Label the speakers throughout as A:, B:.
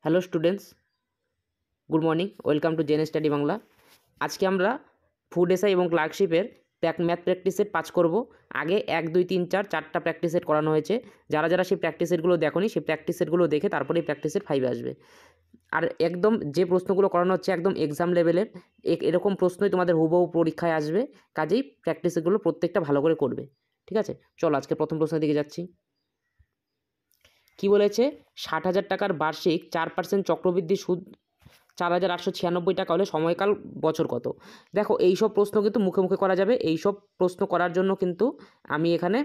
A: Hello students, good morning. Welcome to Gen study Bangla. আজকে আমরা food SI এবং ক্লার্কশিপের math practice set 5 করব। আগে 1 2 3 4 4টা প্র্যাকটিস সেট করানো হয়েছে। যারা যারা সেই প্র্যাকটিস সেটগুলো দেখোনি, সেই প্র্যাকটিস সেটগুলো দেখে তারপরেই প্র্যাকটিস সেট 5 আসবে। আর একদম যে প্রশ্নগুলো করানো হচ্ছে একদম এক্সাম লেভেলের, এরকম প্রশ্নই তোমাদের হুবহু পরীক্ষায় আসবে। কাজেই প্র্যাকটিস সেটগুলো প্রত্যেকটা ভালো করে করবে, ঠিক আছে? চলো আজকে প্রথম প্রশ্নের দিকে যাচ্ছি। কি বলেছে? 60,000 টাকার বার্ষিক 4% চক্রবৃদ্ধি সুদ 4,896 টাকা হলে সময়কাল বছর কত? দেখো, এইসব প্রশ্ন কিন্তু মুখে মুখে করা যাবে। এইসব প্রশ্ন করার জন্য কিন্তু আমি এখানে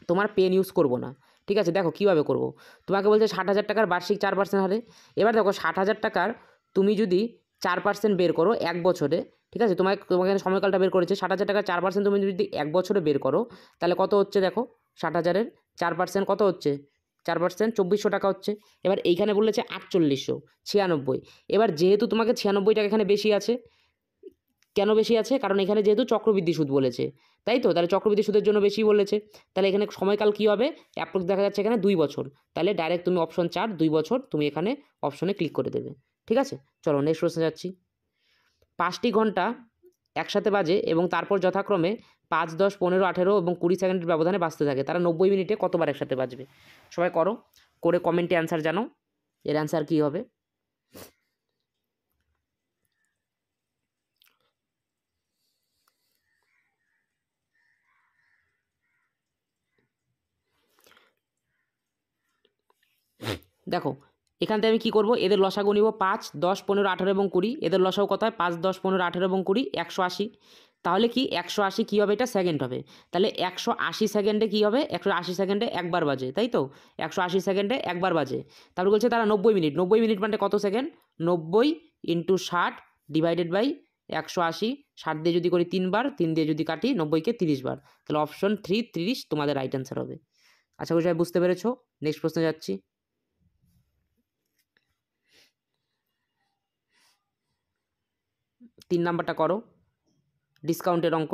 A: তোমার পেন ইউজ করব না, ঠিক আছে? দেখো কীভাবে করব। তোমাকে বলছে 60,000 টাকার বার্ষিক 4% হারে। এবার দেখো 60,000 টাকার তুমি যদি 4% বের করো এক বছরে, ঠিক আছে? তোমাকে এখানে সময়কালটা বের করেছে। 60,000 টাকার 4% তুমি যদি এক বছরে বের করো, তাহলে কত হচ্ছে দেখো? 60,000-এর 4% কত হচ্ছে? 4% 2,400 টাকা হচ্ছে। এবার এইখানে বলেছে 4,896। এবার যেহেতু তোমাকে 96 টাকা এখানে বেশি আছে, কেন বেশি আছে? কারণ এখানে যেহেতু চক্রবৃদ্ধি সুদ বলেছে, তাই তো? তাহলে চক্রবৃদ্ধি সুদের জন্য বেশি বলেছে। তাহলে এখানে সময়কাল কী হবে? অ্যাপ্রক্স দেখা যাচ্ছে এখানে 2 বছর। তাহলে ডাইরেক্ট তুমি অপশন 4 2 বছর তুমি এখানে অপশনে ক্লিক করে দেবে, ঠিক আছে? চলো নেক্সট প্রশ্নে যাচ্ছি। 5টি ঘন্টা একসাথে বাজে এবং তারপর যথাক্রমে 5 10 15 18 এবং 20 সেকেন্ডের ব্যবধানে বাজতে থাকে। তারা 90 মিনিটে কতবার একসাথে বাজবে? সবাই করো, করে কমেন্টে অ্যান্সার জানাও। এর অ্যান্সার কী হবে? দেখো, এখান থেকে আমি কী করবো? এদের লসাগু নিব 5 10 15 18 এবং 20। এদের লসাগু কত হয়? 5 10 15 18 এবং 20 180। তাহলে কি 180 কী হবে? এটা সেকেন্ড হবে। তাহলে 180 সেকেন্ডে কী হবে? 180 সেকেন্ডে একবার বাজে, তাই তো? 180 সেকেন্ডে একবার বাজে। তারপরে বলছে তারা 90 মিনিট। 90 মিনিট মানে কত সেকেন্ড? 90 × 60 divided by 180। 60 দিয়ে যদি করি 3 বার, 3 দিয়ে যদি কাটি 90-কে 30 বার। তাহলে অপশন 3 30 তোমাদের রাইট অ্যান্সার হবে। আশা করি সবাই বুঝতে পেরেছো। নেক্সট প্রশ্নে যাচ্ছি। 3 নাম্বারটা করো, ডিসকাউন্টের অঙ্ক।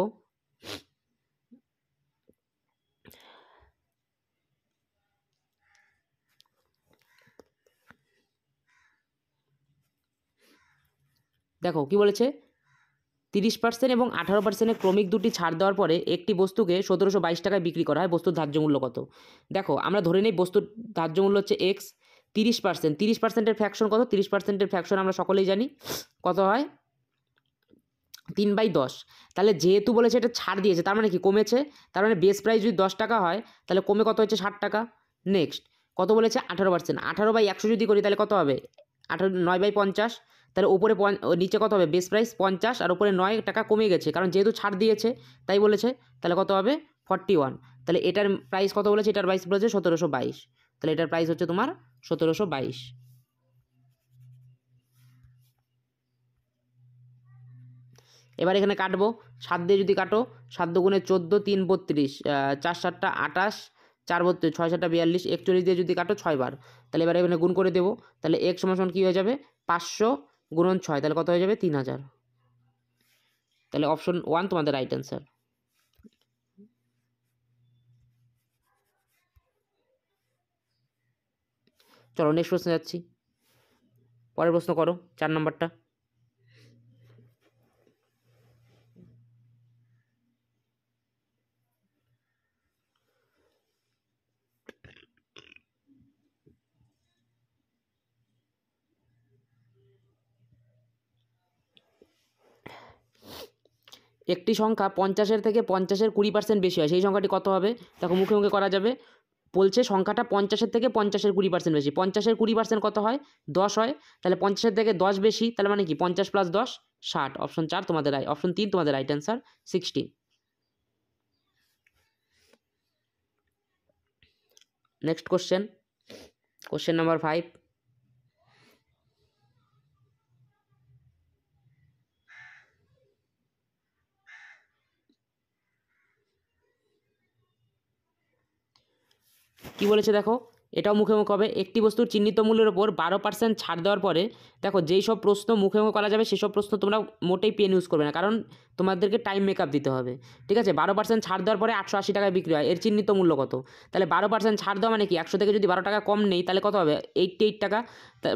A: দেখো কি বলেছে? 30% এবং 18%-এর ক্রমিক দুটি ছাড় দেওয়ার পরে একটি বস্তুকে 1722 টাকায় বিক্রি করা হয়। বস্তুর ধার্য মূল্য কত? দেখো আমরা ধরে নিই বস্তুর ধার্য মূল্য হচ্ছে এক্স। 30%, 30%-এর ফ্র্যাকশন কত? 30%-এর ফ্র্যাকশন আমরা সকলেই জানি কত হয়? 3/10। তাহলে যেহেতু বলেছে এটা ছাড় দিয়েছে, তার মানে কি কমেছে? তার মানে বেস প্রাইস যদি 10 টাকা হয়, তাহলে কমে কত হচ্ছে? 60 টাকা। নেক্সট কত বলেছে? 18%। 18/100 যদি করি তাহলে কত হবে? 9/50। তাহলে উপরে নিচে কত হবে? বেস প্রাইস 50 আর উপরে 9 টাকা কমে গেছে, কারণ যেহেতু ছাড় দিয়েছে তাই বলেছে। তাহলে কত হবে? 41। তাহলে এটার প্রাইস কত বলেছে? এটার প্রাইস বলেছে 1722। তাহলে এটার প্রাইস হচ্ছে তোমার 1722। এবার এখানে কাটবো। 7 দিয়ে যদি কাটো, 7 দুগুণে 14 3 32, 4 7টা 28, 4 32, 6 7টা 42, 41 দিয়ে যদি কাটো 6 বার। তাহলে এবার এখানে গুণ করে দেবো। তাহলে x সমান কী হয়ে যাবে? 500 গুণন 6, তাহলে কত হয়ে যাবে? 3000। তাহলে অপশন 1 তোমাদের রাইট অ্যান্সার। চলো নেক্সট প্রশ্নে যাচ্ছি। পরের প্রশ্ন করো, 4 নম্বরটা। একটি সংখ্যা 50-এর থেকে 50-এর 20% বেশি হয়, সেই সংখ্যাটি কত হবে? দেখো মুখে মুখে করা যাবে। বলছে সংখ্যাটা 50-এর থেকে 50-এর 20% বেশি। 50-এর 20% কত হয়? 10 হয়। তাহলে 50-এর থেকে 10 বেশি, তাহলে মানে কি 50 + 10 60। অপশন 4 তোমাদের অপশন 3 তোমাদের right answer 60। Next question number 5। কি বলেছে দেখো? এটাও মুখে মুখে হবে। একটি বস্তুর চিহ্নিত মূল্যের ওপর 12% ছাড় দেওয়ার পরে দেখো যেই সব প্রশ্ন মুখে মুখে করা যাবে সেসব প্রশ্ন তোমরা মোটেই পেন ইউজ করবে না, কারণ তোমাদেরকে টাইম মেকআপ দিতে হবে। ঠিক আছে, 12% ছাড় দেওয়ার পরে 880 টাকায় বিক্রি হয়, এর চিহ্নিত মূল্য কত? তাহলে 12% ছাড় দেওয়া মানে কি, 100 থেকে যদি 12 টাকা কম নেই তাহলে কত হবে? 88 টাকা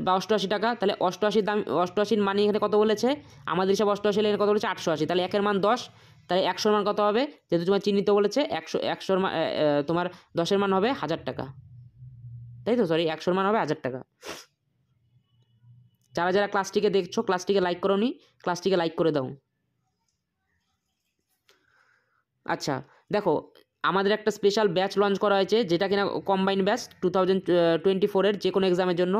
A: বা 88 টাকা। তাহলে 88 দাম, 88 মানে এখানে কত বলেছে আমাদের হিসাব, 88 এখানে কত বলেছে 880, তাহলে একের মান 10, তাহলে 100-র মান কত হবে? যেহেতু তোমার চিহ্নিত বলেছে 100-র মান, তোমার 10-এর মান হবে 1000 টাকা, তাই তো? সরি, 100-র মান হবে 1000 টাকা। যারা যারা ক্লাসটিকে দেখছো, ক্লাসটিকে লাইক করো নি, ক্লাসটিকে লাইক করে দাও। আচ্ছা দেখো, আমাদের একটা স্পেশাল ব্যাচ লঞ্চ করা হয়েছে, যেটা কিনা কম্বাইন ব্যাচ 2024-এর যে কোনো এক্সামের জন্য।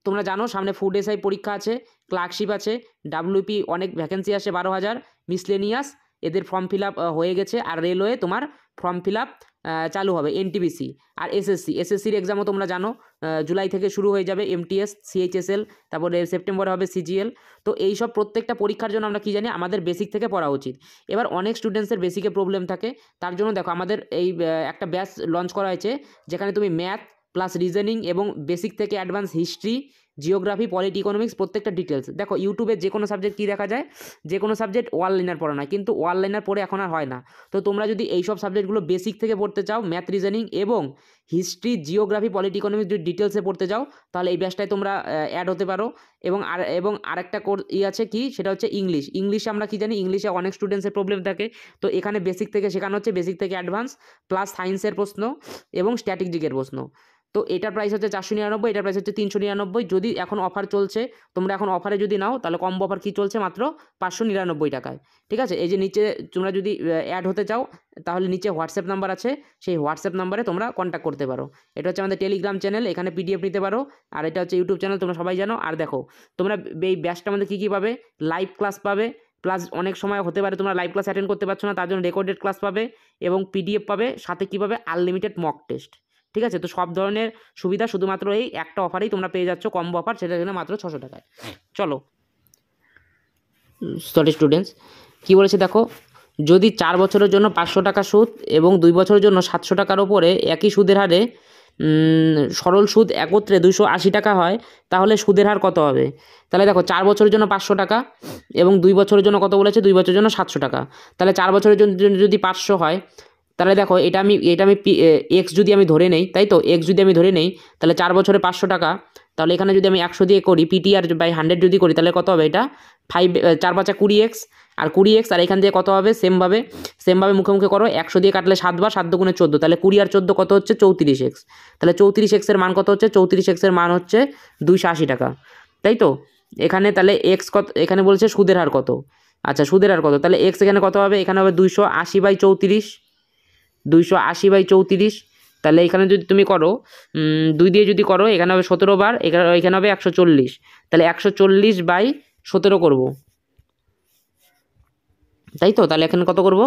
A: তোমরা জানো সামনে ফুড এসআই পরীক্ষা আছে, ক্লার্কশিপ আছে, ডাব্লিউপি অনেক ভ্যাকেন্সি আসে 12,000, মিসলেনিয়াস এদের ফর্ম ফিল আপ হয়ে গেছে, আর রেলওয়ে তোমার ফর্ম ফিল আপ চালু হবে, এনটিপিসি। আর এসএসসির এক্সামও তোমরা জানো জুলাই থেকে শুরু হয়ে যাবে, এমটিএস, সিএইচএসএল, তারপরে সেপ্টেম্বরে হবে সিজিএল। তো এই সব প্রত্যেকটা পরীক্ষার জন্য আমরা কী জানি, আমাদের বেসিক থেকে পড়া উচিত। এবার অনেক স্টুডেন্টসের বেসিকে প্রবলেম থাকে, তার জন্য দেখো আমাদের এই একটা ব্যাচ লঞ্চ করা হয়েছে, যেখানে তুমি ম্যাথ প্লাস রিজনিং এবং বেসিক থেকে advance history, geography, polity, economics প্রত্যেকটা ডিটেলস। দেখো ইউটিউবে যে কোনো সাবজেক্ট কী দেখা যায়, যে কোনো সাবজেক্ট ওয়ান লাইনার পড়া না, কিন্তু ওয়ান লাইনার পড়ে এখন আর হয় না। তো তোমরা যদি এই সব সাবজেক্টগুলো বেসিক থেকে পড়তে চাও, ম্যাথ, রিজনিং এবং হিস্ট্রি, জিওগ্রাফি, পলিটি, ইকোনমিক্স যদি ডিটেলসে পড়তে চাও, তাহলে এই ব্যাচটায় তোমরা অ্যাড হতে পারো। এবং আরেকটা কোর্স আছে কি, সেটা হচ্ছে ইংলিশে আমরা কি জানি, ইংলিশে অনেক স্টুডেন্টসের প্রবলেম থাকে, তো এখানে বেসিক থেকে শেখানো হচ্ছে, বেসিক থেকে অ্যাডভান্স, প্লাস সায়েন্সের প্রশ্ন এবং স্ট্র্যাটেজিকের প্রশ্ন। তো এটার প্রাইস হচ্ছে 499, এটার প্রাইস হচ্ছে 399। যদি এখন অফার চলছে, তোমরা এখন অফারে যদি নাও, তাহলে কম্বো অফার কী চলছে, মাত্র 599 টাকায়। ঠিক আছে, এই যে নিচে তোমরা যদি অ্যাড হতে চাও, তাহলে নিচে হোয়াটসঅ্যাপ নাম্বার আছে, সেই হোয়াটসঅ্যাপ নাম্বারে তোমরা কন্ট্যাক্ট করতে পারো। এটা হচ্ছে আমাদের টেলিগ্রাম চ্যানেল, এখানে পিডিএফ নিতে পারো, আর এটা হচ্ছে ইউটিউব চ্যানেল, তোমরা সবাই জানো। আর দেখো তোমরা এই ব্যাচটার মধ্যে কী কী পাবে, লাইভ ক্লাস পাবে, প্লাস অনেক সময় হতে পারে তোমরা লাইভ ক্লাস অ্যাটেন্ড করতে পারছো না, তার জন্য রেকর্ডেড ক্লাস পাবে, এবং পিডিএফ পাবে, সাথে কী পাবে, আনলিমিটেড মক টেস্ট। ঠিক আছে, তো সব ধরনের সুবিধা শুধুমাত্র এই একটা অফারেই তোমরা পেয়ে যাচ্ছ, কম্বো অফার, সেটা কিনা মাত্র 600 টাকায়। চলো, সরি স্টুডেন্টস, কী বলেছে দেখো, যদি 4 বছরের জন্য 500 টাকা সুদ এবং 2 বছরের জন্য 700 টাকার ওপরে একই সুদের হারে সরল সুদ একত্রে 280 টাকা হয়, তাহলে সুদের হার কত হবে? তাহলে দেখো 4 বছরের জন্য 500 টাকা এবং 2 বছরের জন্য কত বলেছে, 2 বছরের জন্য 700 টাকা। তাহলে 4 বছরের জন্য যদি 500 হয়, তাহলে দেখো এটা আমি এক্স যদি আমি ধরে নেই, তাই তো, এক্স যদি আমি ধরে নেই, তাহলে 4 বছরে 500 টাকা, তাহলে এখানে যদি আমি 100 দিয়ে করি, পিটিআর বাই 100 যদি করি, তাহলে কত হবে? এটা 4 5 20x, আর 20x, আর এখান দিয়ে কত হবে, সেমভাবে মুখে মুখে করো, 100 দিয়ে কাটলে 7 বার, 7 দুগুণে 14, তাহলে 20 আর 14 কত হচ্ছে, 34x। তাহলে 34x-এর মান কত হচ্ছে, 34x-এর মান হচ্ছে 280 টাকা, তাই তো। এখানে তাহলে এক্স কত, এখানে বলছে সুদের হার কত। আচ্ছা, সুদের হার কত, তাহলে এক্স এখানে কত হবে, এখানে হবে 280/34, 280/34। তাহলে এখানে যদি তুমি করো 2 দিয়ে যদি করো, এখানে হবে 17 বার, এখানে হবে 140, তাহলে 140/17 করব, তাই তো। তাহলে এখানে কত করব,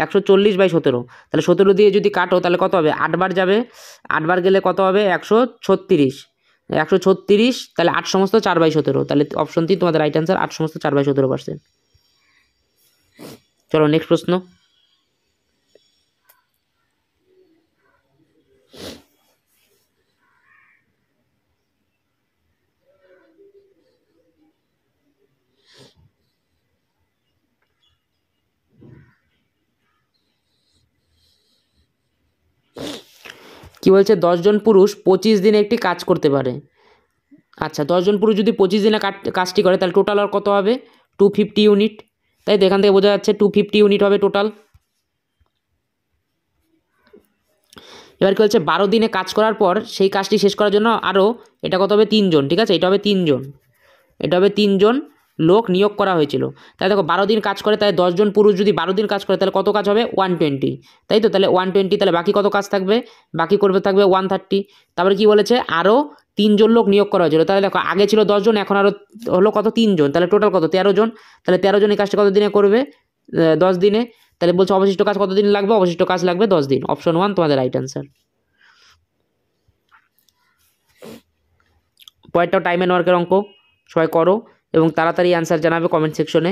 A: 140/17, তাহলে 17 দিয়ে যদি কাটো, তাহলে কত হবে, 8 বার যাবে, 8 বার গেলে কত হবে, 136, 136, তাহলে 8 সমস্ত 4/17, তাহলে অপশন 3 তোমাদের রাইট অ্যান্সার, 8 সমস্ত 4/17%। চলো নেক্সট প্রশ্ন। কি বলছে, 10 জন পুরুষ 25 দিনে একটি কাজ করতে পারে। আচ্ছা, 10 জন পুরুষ যদি 25 দিনে কাজটি করে, তাহলে টোটাল আর কত হবে, 250 ইউনিট, তাই তো। এখান থেকে বোঝা যাচ্ছে 250 ইউনিট হবে টোটাল। এবার কি হচ্ছে, 12 দিনে কাজ করার পর সেই কাজটি শেষ করার জন্য আরও, এটা কত হবে, 3 জন। ঠিক আছে, এটা হবে 3 জন, এটা হবে 3 জন লোক নিয়োগ করা হয়েছিল। তাই দেখো 12 দিন কাজ করে, তাই 10 জন পুরুষ যদি 12 দিন কাজ করে, তাহলে কত কাজ হবে, 120, তাই তো। তাহলে 120, তাহলে বাকি কত কাজ থাকবে, বাকি থাকবে 130। তারপরে কি বলেছে, আরও 3 জন লোক নিয়োগ করা হয়েছিল। তাহলে দেখো আগে ছিল 10 জন, এখন আরও হলো কত, 3 জন, তাহলে টোটাল কত, 13 জন। তাহলে 13 জন এই কাজটা কত দিনে করবে, 10 দিনে। তাহলে বলছে অবশিষ্ট কাজ কত দিন লাগবে, অবশিষ্ট কাজ লাগবে 10 দিন। অপশন 1 তোমাদের রাইট অ্যান্সার। পরেরটাও টাইম অ্যান্ড ওয়ার্কের অঙ্ক, সবাই করো এবং তাড়াতাড়ি অ্যান্সার জানাবে কমেন্ট সেকশনে।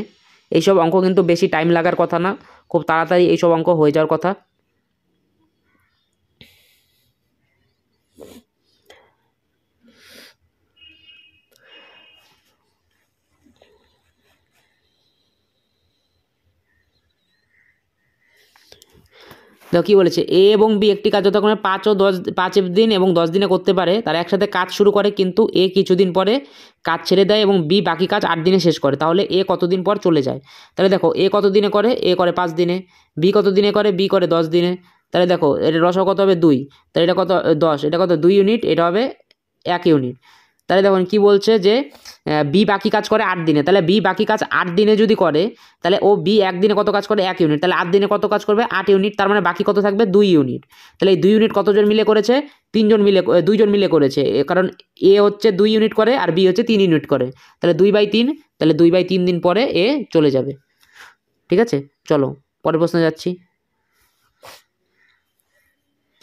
A: এইসব অঙ্ক কিন্তু বেশি টাইম লাগার কথা না, খুব তাড়াতাড়ি এইসব অঙ্ক হয়ে যাওয়ার কথা। দেখো কী বলেছে, এ এবং বি একটি কাজ যতক্ষণ 5 দিন এবং 10 দিনে করতে পারে তারা একসাথে কাজ শুরু করে, কিন্তু এ কিছুদিন পরে কাজ ছেড়ে দেয় এবং বি বাকি কাজ 8 দিনে শেষ করে, তাহলে এ কতদিন পর চলে যায়? তাহলে দেখো এ কত দিনে করে, এ করে 5 দিনে, বি কত দিনে করে, বি করে 10 দিনে। তাহলে দেখো এটা রসও কত হবে 2, তাহলে এটা কত 10, এটা কত 2 ইউনিট, এটা হবে 1 ইউনিট। তাহলে দেখুন কি বলছে যে বি বাকি কাজ করে 8 দিনে, তাহলে বি বাকি কাজ 8 দিনে যদি করে তাহলে ও বি একদিনে কত কাজ করে 1 ইউনিট, তাহলে 8 দিনে কত কাজ করবে 8 ইউনিট, তার মানে বাকি কত থাকবে 2 ইউনিট। তাহলে এই 2 ইউনিট কতজন মিলে করেছে, 2জন মিলে করেছে, কারণ এ হচ্ছে 2 ইউনিট করে আর বি হচ্ছে 3 ইউনিট করে, তাহলে 2/3, তাহলে 2/3 দিন পরে এ চলে যাবে। ঠিক আছে, চলো পরের প্রশ্নে যাচ্ছি।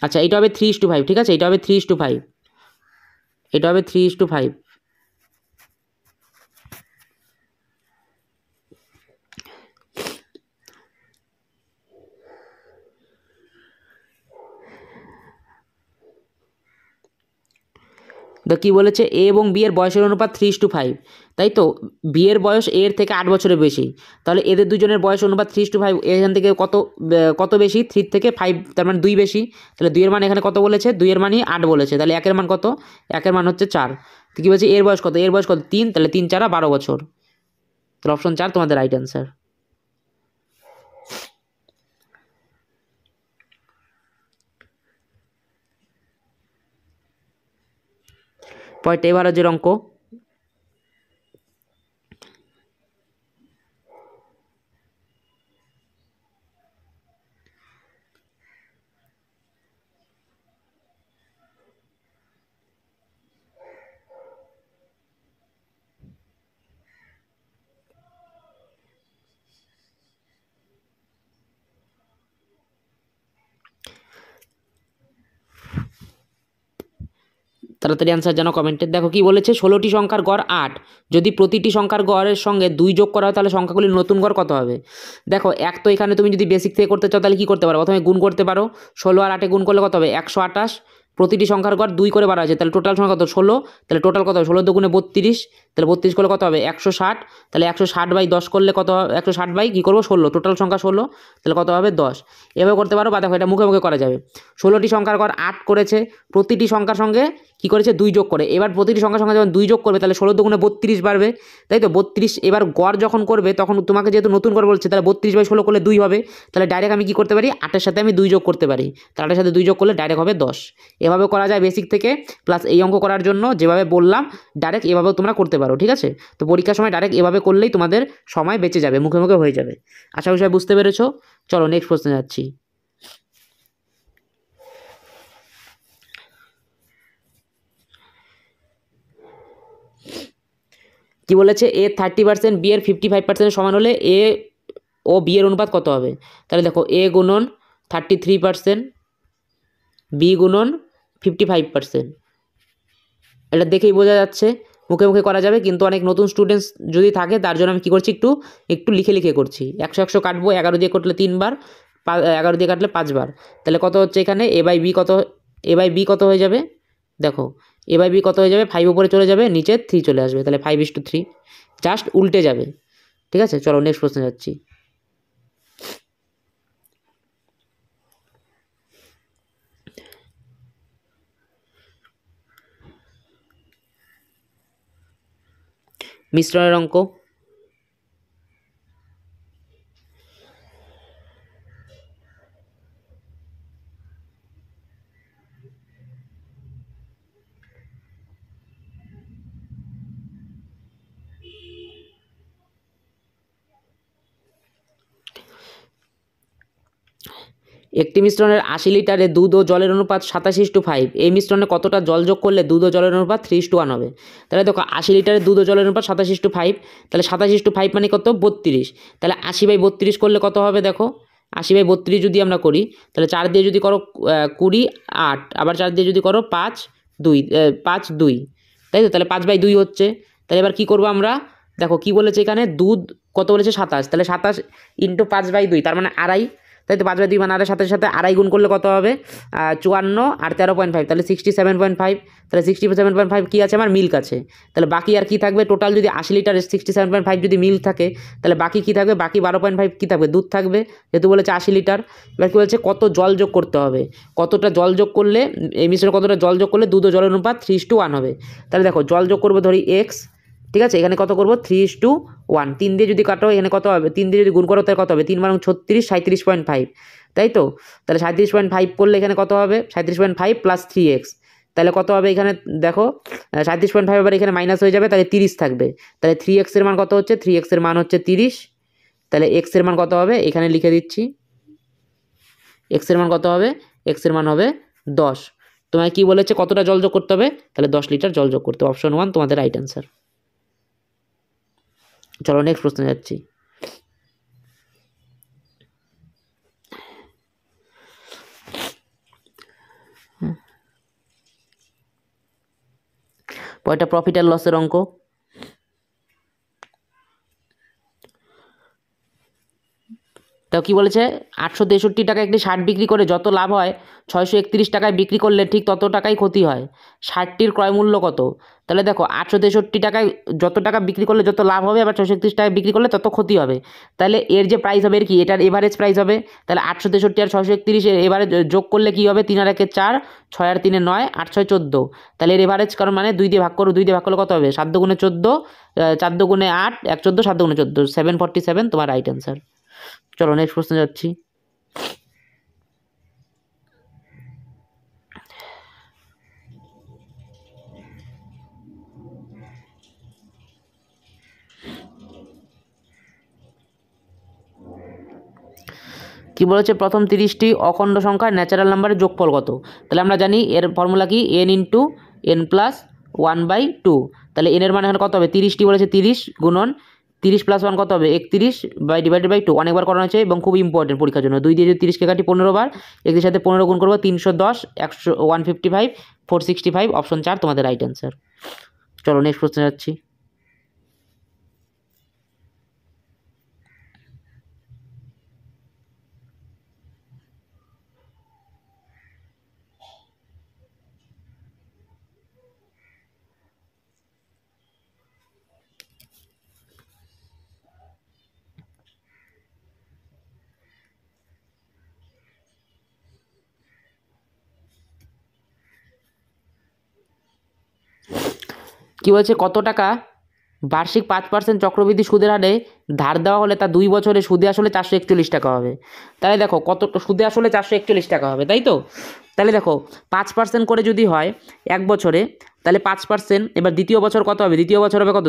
A: আচ্ছা এটা হবে 3:5, ঠিক আছে, এটা হবে 3:5, এটা হবে 3:5। তো কী বলেছে, এ এবং বি এর বয়সের অনুপাত 3:5, তাই তো বি এর বয়স এর থেকে 8 বছরের বেশি, তাহলে এদের দুজনের বয়স অনুপাত 3:5, এখান থেকে কত বেশি, 3 থেকে 5, তার মানে 2 বেশি, তাহলে 2 এর মান এখানে কত বলেছে, 2 এর মানই 8 বলেছে, তাহলে 1 এর মান কত, 1 এর মান হচ্ছে 4। তো কী বলছে এর বয়স কত, এর বয়স কত 3, তাহলে 3 4 12 বছর, তাহলে অপশন 4 তোমাদের রাইট অ্যান্সার। পরেরটা এভারেজের অঙ্ক। তাড়াতাড়ি অ্যান্সার জানো কমেন্টে। দেখো কি বলেছে, 16টি সংখ্যার গড় 8, যদি প্রতিটি সংখ্যার গড়ের সঙ্গে 2 যোগ করা হয় তাহলে সংখ্যাগুলির নতুন গড় কত হবে? দেখো এক তো এখানে তুমি যদি বেসিক থেকে করতে চাও তাহলে কী করতে পারো, প্রথমে গুণ করতে পারো, 16 আর 8 গুণ করলে কত হবে 128, প্রতিটি সংখ্যার গড় 2 করে বাড়া আছে, তাহলে টোটাল সংখ্যা কত 16, তাহলে টোটাল কত হবে 16 দুগুণে 32, তাহলে 32 করলে কত হবে 160, তাহলে 160/10 করলে কত হবে 160 বাই কী করবো 16, টোটাল সংখ্যা 16, তাহলে কত হবে 10। এভাবে করতে পারো, বা দেখো এটা মুখে মুখে করা যাবে, 16টি সংখ্যার গড় 8 করেছে, প্রতিটি সংখ্যার সঙ্গে কী করেছে 2 যোগ করে, এবার প্রতিটি সংখ্যার সঙ্গে যখন 2 যোগ করবে তাহলে 16 দুগুণে 32 বাড়বে, তাই তো 32, এবার গড় যখন করবে তখন তোমাকে যেহেতু নতুন গড় বলছে তাহলে 32/16 করলে 2 হবে, তাহলে ডাইরেক্ট আমি কী করতে পারি 8-এর সাথে আমি 2 যোগ করতে পারি, তাহলে 8-এর সাথে 2 যোগ করলে ডাইরেক্ট হবে 10। এভাবে করা যায় বেসিক থেকে, প্লাস এই অঙ্ক করার জন্য যেভাবে বললাম ডাইরেক্ট এভাবেও তোমরা করতে পারো, ঠিক আছে। তো পরীক্ষার সময় ডাইরেক্ট এভাবে করলেই তোমাদের সময় বেঁচে যাবে, মুখে মুখে হয়ে যাবে। আশা করি সবাই বুঝতে পেরেছো। চলো নেক্সট প্রশ্নে যাচ্ছি। কি বলেছে, এ 30%, বি এর 55% সমান হলে এ ও বি এর অনুপাত কত হবে? তাহলে দেখো এ গুণন 33%, বি গুণন 55%, এটা দেখেই বোঝা যাচ্ছে, মুখে মুখে করা যাবে, কিন্তু অনেক নতুন স্টুডেন্টস যদি থাকে তার জন্য আমি কী করছি, একটু লিখে লিখে করছি। 100 কাটবো, 11 দিয়ে কাটলে 3 বার, 11 দিয়ে কাটলে 5 বার, তাহলে কত হচ্ছে এখানে এ বাই বি কত হয়ে যাবে, দেখো এ বাই বি কত হয়ে যাবে, 5 উপরে চলে যাবে, নিচে 3 চলে আসবে, তাহলে 5:3, জাস্ট উল্টে যাবে। ঠিক আছে, চলো নেক্সট প্রশ্নে যাচ্ছি। মিশ্রণের অঙ্ক। একটি মিশ্রণের 80 লিটারে দুধ ও জলের অনুপাত 27:5, এই মিশ্রণে কতটা জল যোগ করলে দুধ ও জলের অনুপাত 3:1 হবে? তাহলে দেখো 80 লিটারে দুধ ও জলের অনুপাত 27:5, তাহলে 27:5 মানে কত 32, তাহলে 80/32 করলে কত হবে, দেখো 80/32 যদি আমরা করি তাহলে 4 দিয়ে যদি করো 20, 8, আবার 4 দিয়ে যদি করো 5 2, তাই তো, তাহলে 5/2 হচ্ছে। তাহলে এবার কী করবো আমরা, দেখো কি বলেছে এখানে দুধ কত বলেছে 27, তাহলে 27 × 5/2 তার মানে 2.5, তাই তো 5/2 বানানোর সাথে সাথে আড়াই গুণ করলে কত হবে 54 আর 13.5 তাহলে 67.5 তাহলে 67.5 কী আছে আমার মিল্ক আছে। তাহলে বাকি আর কি থাকবে টোটাল যদি 80 লিটার 67.5 যদি মিল্ক থাকে তাহলে বাকি কী থাকবে বাকি 12.5 কী থাকবে দুধ থাকবে যেহেতু বলেছে 80 লিটার। এবার কী বলছে কত জল যোগ করতে হবে কতটা জল যোগ করলে এই মিশ্রণে কতটা জল যোগ করলে দুধ ও জলের অনুপাত 3:1 হবে। তাহলে দেখো জল যোগ করবো ধরি এক্স ঠিক আছে এখানে কত করবো 3:1 3 দিয়ে যদি কাটো এখানে কত হবে 3 দিয়ে যদি গুণ করো তাহলে কত হবে 3 × 36 37.5 তাই তো। তাহলে 37.5 করলে এখানে কত হবে 37.5 + 3x তাহলে কত হবে এখানে দেখো 37.5 আবার এখানে মাইনাস হয়ে যাবে তাহলে 30 থাকবে। তাহলে 3x এর মান কত হচ্ছে 3x এর মান হচ্ছে 30। তাহলে x এর মান কত হবে এখানে লিখে দিচ্ছি x এর মান কত হবে x এর মান হবে 10। তোমায় কি বলেছে কতটা জল যোগ করতে হবে তাহলে 10 লিটার জল যোগ করতে হবে। অপশন 1 তোমাদের রাইট অ্যান্সার। চলো নেক্সট প্রশ্নে যাচ্ছি। পরেরটা প্রফিট আর লসের অঙ্ক। তো কি বলেছে 863 টাকায় একটি শার্ট বিক্রি করে যত লাভ হয় 631 টাকায় বিক্রি করলে ঠিক তত টাকাই ক্ষতি হয়, শার্টটির ক্রয় মূল্য কত? তাহলে দেখো 863 টাকায় যত টাকা বিক্রি করলে যত লাভ হবে আবার 631 টাকায় বিক্রি করলে তত ক্ষতি হবে। তাহলে এর যে প্রাইস হবে এর কি এটার এভারেজ প্রাইস হবে। তাহলে 863 আর 631 এবারে যোগ করলে কি হবে 3 আর 1 4 6 আর 3 9 8 6 14। তাহলে এর এভারেজ কারণ মানে 2 দিয়ে ভাগ করো 2 দিয়ে ভাগ করলে কত হবে 7 দুগুণে 14 4 দুগুণে 8 1 14 7 দুগুণে 14 747 তোমার রাইট অ্যান্সার। চলো নেক্সট প্রশ্নে যাচ্ছি। কি বলেছে প্রথম 30টি অখণ্ড সংখ্যার ন্যাচারাল নাম্বারের যোগফল কত? তাহলে আমরা জানি এর ফর্মুলা কি n × n + 1/2। তাহলে n এর মান এখানে কত হবে 30টি বলেছে 30 গুণন 30 + 1 কত হবে 31/2 অনেকবার করানো হয়েছে এবং খুব ইম্পর্টেন্ট পরীক্ষার জন্য। 2 দিয়ে যদি 30কে কাটি 15 বার 1 এর সাথে 15 গুণ করবো 310 155 465 অপশন 4 তোমাদের রাইট অ্যান্সার। চলো নেক্সট প্রশ্নে যাচ্ছি। কি বলছে কত টাকা বার্ষিক 5% চক্রবৃদ্ধি সুদের হারে ধার দেওয়া হলে তা 2 বছরে সুদে আসলে 441 টাকা হবে। তাহলে দেখো কত সুদে আসলে 441 টাকা হবে তাই তো। তাহলে দেখো 5% করে যদি হয় 1 বছরে তাহলে 5%, এবার দ্বিতীয় বছর কত হবে দ্বিতীয় বছর হবে কত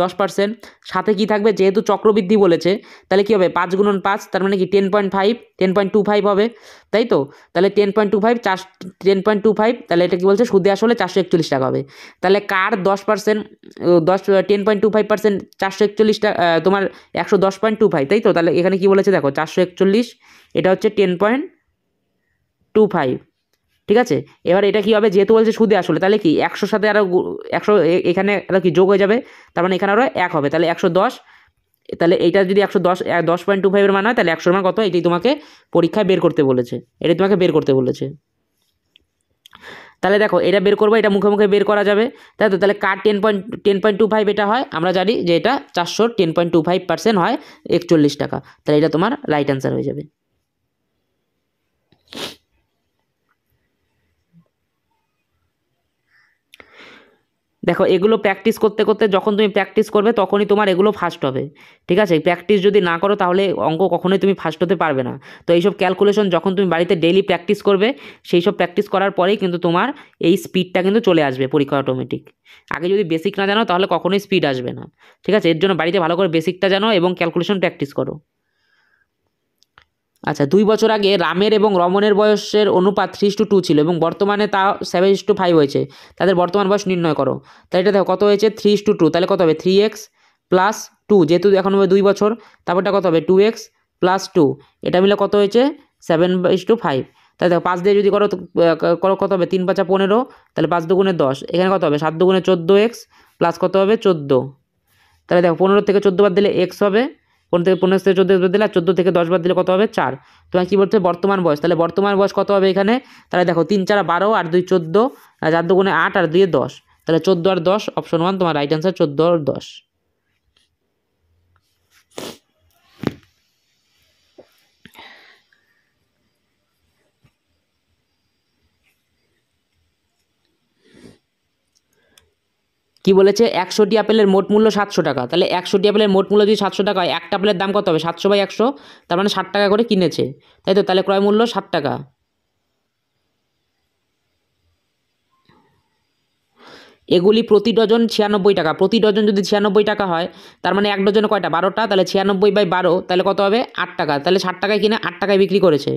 A: 10%। সাথে কি থাকবে যেহেতু চক্রবৃদ্ধি বলেছে তাহলে কি হবে 5 × 5 তার মানে কি 10.25 হবে তাই তো। তাহলে 10.25 তাহলে এটা কি বলছে সুদে আসলে 441 টাকা হবে। তাহলে কার 10% 10.25% 441 টাকা তোমার 110.25 তাই তো। তাহলে এখানে কি বলেছে দেখো 441 এটা হচ্ছে 10.25 ঠিক আছে। এবার এটা কি হবে যেহেতু বলছে সুদে আসলে তাহলে কি 100 সাথে আরও 100 এখানে আরও কি যোগ হয়ে যাবে তার মানে এখানে আরও 1 হবে তাহলে 110। তাহলে এইটা যদি 10.25 এর মান হয় তাহলে 100 মান কত এটাই তোমাকে পরীক্ষায় বের করতে বলেছে এটাই তোমাকে বের করতে বলেছে। তাহলে দেখো এটা বের করবো এটা মুখে মুখে বের করা যাবে তাই তো। তাহলে কার 10.25 এটা হয় আমরা জানি যে এটা 400 10.25% হয় 41 টাকা। তাহলে এটা তোমার রাইট অ্যান্সার হয়ে যাবে। দেখো এগুলো প্র্যাকটিস করতে করতে যখন তুমি প্র্যাকটিস করবে তখনই তোমার এগুলো ফার্স্ট হবে ঠিক আছে। প্র্যাকটিস যদি না করো তাহলে অঙ্ক কখনোই তুমি ফার্স্ট হতে পারবে না। তো এইসব ক্যালকুলেশন যখন তুমি বাড়িতে ডেইলি প্র্যাকটিস করবে সেই সব প্র্যাকটিস করার পরেই কিন্তু তোমার এই স্পিডটা কিন্তু চলে আসবে পরীক্ষা অটোমেটিক। আগে যদি বেসিক না জানো তাহলে কখনোই স্পিড আসবে না ঠিক আছে। এর জন্য বাড়িতে ভালো করে বেসিকটা জানো এবং ক্যালকুলেশন প্র্যাকটিস করো। আচ্ছা 2 বছর আগে রামের এবং রমনের বয়সের অনুপাত 3:2 ছিল এবং বর্তমানে তা 7:5 হয়েছে, তাদের বর্তমান বয়স নির্ণয় করো। তাহলে এটা দেখো কত হয়েছে 3:2 তাহলে কত হবে 3x + 2 যেহেতু এখন হবে 2 বছর তারপরটা কত হবে 2x + 2 এটা মিলে কত হয়েছে 7:5। তাহলে দেখো 5 দিয়ে যদি করো কত হবে 3 × 5 = 15 তাহলে 5 দুগুণে 10 এখানে কত হবে 7 দুগুণে 14x প্লাস কত হবে 14। তাহলে দেখো 15 থেকে 14 বাদ দিলে x হবে 15 থেকে 14 বাদ দিলে, আর 14 থেকে 10 বাদ দিলে কত হবে? 4। তোমার কি বলতে হবে? বর্তমান বয়স। তাহলে বর্তমান বয়স কত হবে এখানে? তাহলে দেখো 3 4 12 আর 2 14, আর 4 2 8 আর 2 10, তাহলে 14 আর 10, অপশন 1 তোমার রাইট অ্যান্সার, 14 আর 10। কি বলেছে? 100টি আপেলের মোট মূল্য 700 টাকা। তাহলে 100টি আপেলের মোট মূল্য যদি 700 টাকা হয়, একটা আপেলের দাম কত হবে? 700/100, তার মানে 60 টাকা করে কিনেছে, তাই তো? তাহলে ক্রয় মূল্য 60 টাকা। এগুলি প্রতি ডজন 96 টাকা। প্রতি ডজন যদি 96 টাকা হয়, তার মানে এক ডজনে কয়টা? 12টা। তাহলে 96/12, তাহলে কত হবে? 8 টাকা। তাহলে 60 টাকায় কিনে 8 টাকায় বিক্রি করেছে।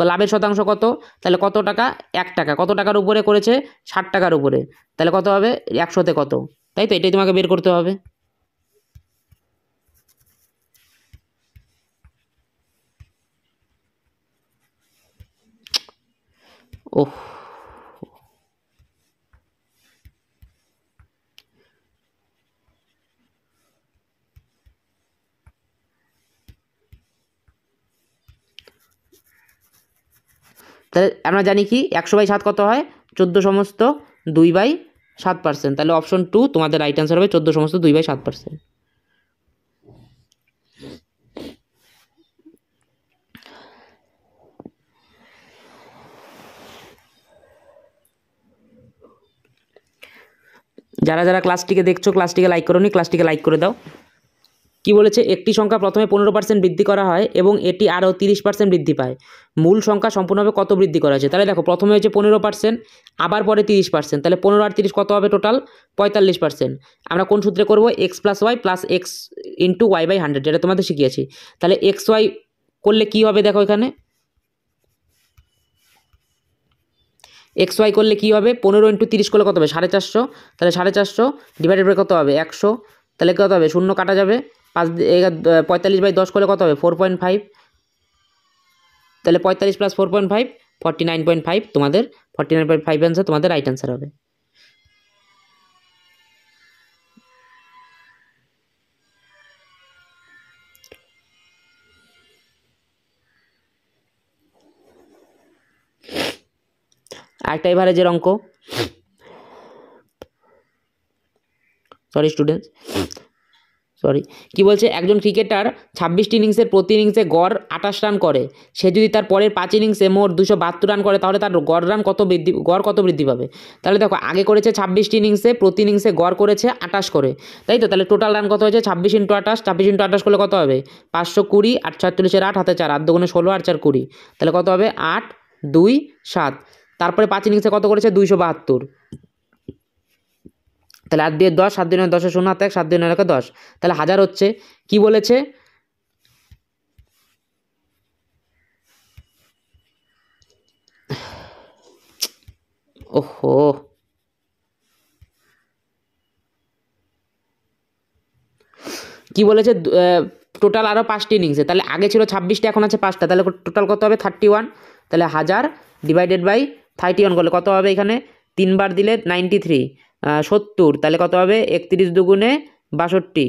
A: লাভের শতাংশ কত? তাহলে কত টাকা? 1 টাকা। কত টাকার উপরে করেছে? 60 টাকার উপরে। তাহলে কত হবে? 100-তে কত? তাই তো, এটাই তোমাকে বের করতে হবে। ওহ, তাহলে আমরা জানি কি 100/7 কত হয়? 14 সমস্ত 2/7%। তাহলে অপশন 2 তোমাদের রাইট অ্যান্সার হবে, 14 সমস্ত 2/7%। যারা যারা ক্লাসটিকে দেখছো, ক্লাসটিকে লাইক করোনি, ক্লাসটিকে লাইক করে দাও। কি বলেছে? একটি সংখ্যা প্রথমে 15% বৃদ্ধি করা হয় এবং এটি আরও 30% বৃদ্ধি পায়। মূল সংখ্যা সম্পূর্ণভাবে কত বৃদ্ধি করা হয়েছে? তাহলে দেখো, প্রথমে হয়েছে 15%, আবার পরে 30%, তাহলে 15 আর 30 কত হবে? টোটাল 45%। আমরা কোন সূত্রে করব? x+y + x × y/100, যেটা তোমাদের শিখিয়েছি। তাহলে xy করলে কি হবে? দেখো এখানে xy করলে কি হবে? 15 × 30 করলে কত হবে? 450। তাহলে 450 ডিভাইডেড বাই কত হবে? 100। তাহলে কত হবে? শূন্য কাটা যাবে। 45/10 করলে কত হবে? 4.5। তাহলে 45 + 4.5 49.5, তোমাদের 49.5 অ্যান্সার তোমাদের রাইট অ্যান্সার হবে। আরেকটা এভারেজের অঙ্ক। কি বলছে? একজন ক্রিকেটার 26টি ইনিংসের প্রতি ইনিংসে গড় 28 রান করে। সে যদি তার পরের 5 ইনিংসে মোট 272 রান করে, তাহলে তার গড় কত বৃদ্ধি পাবে? তাহলে দেখো, আগে করেছে 26টি ইনিংসে, প্রতি ইনিংসে গড় করেছে 28 করে, তাই তো? তাহলে টোটাল রান কত হয়েছে? 26 × 28, 26 × 28 করলে কত হবে? 520, 8 46 8 হাতে 4, 8 2 16, 8 4 20, তাহলে কত হবে? 8 2 7। তারপরে 5 ইনিংসে কত করেছে? 272। তাহলে 8 দিয়ে 10, 7 দিয়ে 10, 0 হাতে 1, 7 দিয়ে 9 10, তাহলে 1000 হচ্ছে। কি বলেছে? ওহো, কি বলেছে? টোটাল আরও 5টি ইনিংসে, তাহলে আগে ছিল 26টা, এখন আছে 5টা, তাহলে টোটাল কত হবে? 31। তাহলে 1000 ডিভাইডেড বাই 31 করলে কত হবে? এখানে 3 বার দিলে 93, 70, তাহলে কত হবে? 31 দুগুণে 62,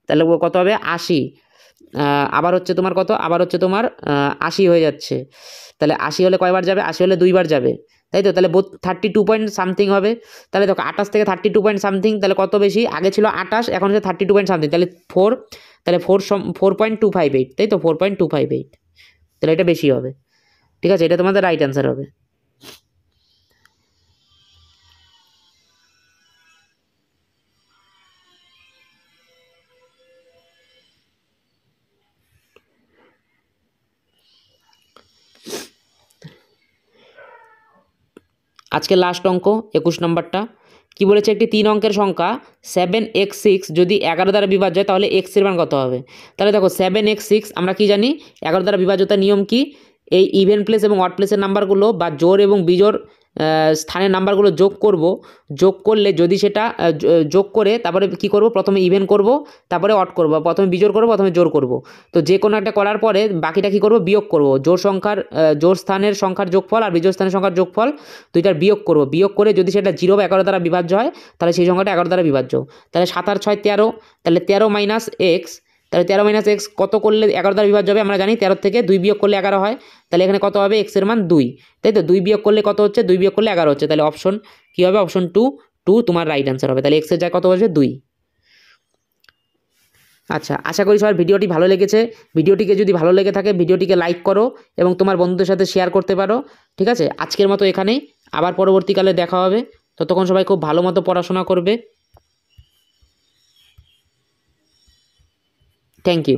A: তাহলে কত হবে? 80। আবার হচ্ছে তোমার কত? আবার হচ্ছে তোমার 80 হয়ে যাচ্ছে। তাহলে 80 হলে কয়বার যাবে? 80 হলে 2 বার যাবে, তাই তো? তাহলে 32 পয়েন্ট সামথিং হবে। তাহলে দেখো, 28 থেকে 32 পয়েন্ট সামথিং, তাহলে কত বেশি? আগে ছিল 28, এখন হচ্ছে 32 পয়েন্ট সামথিং, তাহলে 4, তাহলে 4.258, তাই তো? 4.258, তাহলে এটা বেশি হবে। ঠিক আছে, এটা তোমাদের রাইট অ্যান্সার হবে। আজকে লাস্ট অঙ্ক 21 নম্বরটা। কি বলেছে? একটি 3 অঙ্কের সংখ্যা 7x6 যদি 11 দ্বারা বিভাজ্য হয়, তাহলে x এর মান কত হবে? তাহলে দেখো, 7x6 আমরা কি জানি? 11 দ্বারা বিভাজ্যতার নিয়ম কি? এই ইভেন প্লেস এবং অড প্লেসের নাম্বারগুলো বা জোড় এবং বিজোড় স্থানের নাম্বারগুলো যোগ করলে যদি সেটা যোগ করে তারপরে কি করব? প্রথমে ইভেন করব, তারপরে অড করব, প্রথমে বিজোড় করব, প্রথমে জোড় করব। তো যে কোনো একটা করার পরে বাকিটা কি করব? বিয়োগ করব। জোড় স্থানের সংখ্যার যোগফল আর বিজোড় স্থানের সংখ্যার যোগফল, দুইটার বিয়োগ করব। বিয়োগ করে যদি সেটা 0 বা 11 দ্বারা বিভাজ্য হয়, তাহলে সেই সংখ্যাটা 11 দ্বারা বিভাজ্য। তাহলে 7 আর 6 13, তাহলে 13 - x, তাহলে 13 মাইনাস এক্স কত করলে 11 দ্বারা বিভাজ্য হবে আমরা জানি, 13 থেকে 2 বিয়োগ করলে 11 হয়। তাহলে এখানে কত হবে, এক্সের মান 2, তাই তো? 2 বিয়োগ করলে কত হচ্ছে, 2 বিয়োগ করলে 11 হচ্ছে। তাহলে অপশন কী হবে, অপশন 2 তোমার রাইট অ্যান্সার হবে। তাহলে এক্সের জায়গায় কত বসবে, 2। আচ্ছা, আশা করি সবার ভিডিওটি ভালো লেগেছে। ভিডিওটিকে যদি ভালো লেগে থাকে ভিডিওটিকে লাইক করো এবং তোমার বন্ধুদের সাথে শেয়ার করতে পারো। ঠিক আছে, আজকের মতো এখানেই, আবার পরবর্তীকালে দেখা হবে। ততক্ষণ সবাই খুব ভালো মতো পড়াশোনা করবে। Thank you.